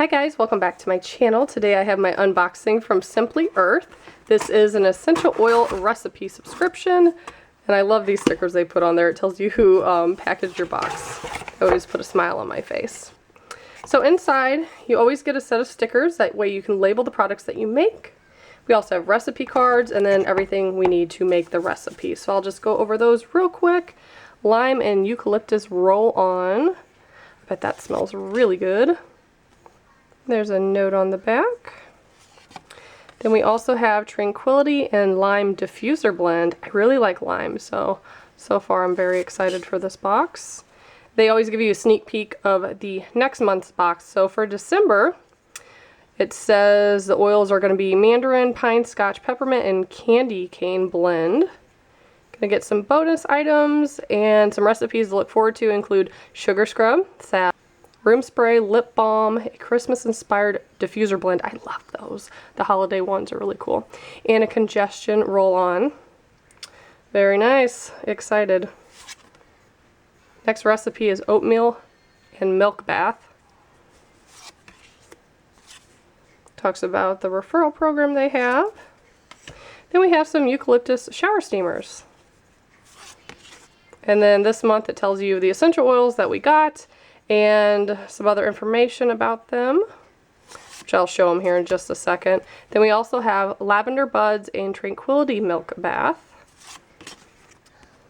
Hi guys, welcome back to my channel. Today I have my unboxing from Simply Earth. This is an essential oil recipe subscription, and I love these stickers they put on there. It tells you who packaged your box. I always put a smile on my face. So inside, you always get a set of stickers. That way you can label the products that you make. We also have recipe cards and then everything we need to make the recipe. So I'll just go over those real quick. Lime and eucalyptus roll-on. I bet that smells really good. There's a note on the back. Then we also have Tranquility and Lime Diffuser Blend. I really like lime, so far I'm very excited for this box. They always give you a sneak peek of the next month's box. So for December, it says the oils are going to be mandarin, pine, scotch, peppermint, and candy cane blend. Gonna get some bonus items and some recipes to look forward to include sugar scrub, salve, room spray, lip balm, a Christmas-inspired diffuser blend. I love those. The holiday ones are really cool. And a congestion roll-on. Very nice. Excited. Next recipe is oatmeal and milk bath. Talks about the referral program they have. Then we have some eucalyptus shower steamers. And then this month it tells you the essential oils that we got and some other information about them, which I'll show them here in just a second. Then we also have lavender buds and Tranquility milk bath.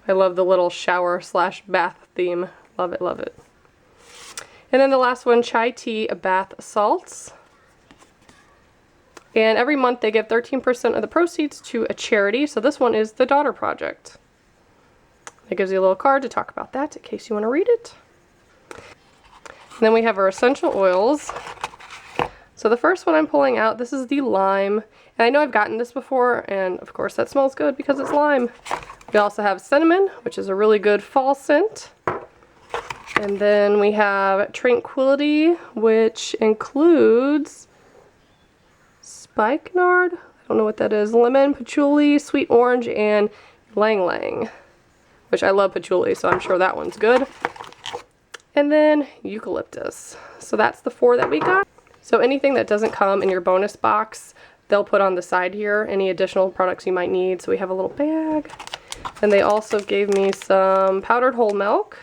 I love the little shower slash bath theme. Love it, love it. And then the last one, chai tea bath salts. And every month they give 13% of the proceeds to a charity. So this one is the Daughter Project. It gives you a little card to talk about that in case you want to read it. And then we have our essential oils. So the first one I'm pulling out, this is the lime. And I know I've gotten this before, and of course that smells good because it's lime. We also have cinnamon, which is a really good fall scent. And then we have Tranquility, which includes spikenard, I don't know what that is, lemon, patchouli, sweet orange, and ylang ylang, which I love patchouli, so I'm sure that one's good. And then eucalyptus. So that's the 4 that we got. So anything that doesn't come in your bonus box, they'll put on the side here, any additional products you might need. So we have a little bag. And they also gave me some powdered whole milk.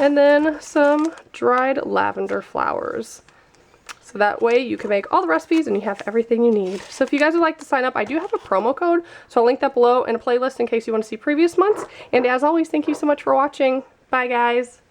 And then some dried lavender flowers. So that way you can make all the recipes and you have everything you need. So if you guys would like to sign up, I do have a promo code. So I'll link that below and a playlist in case you want to see previous months. And as always, thank you so much for watching. Bye guys.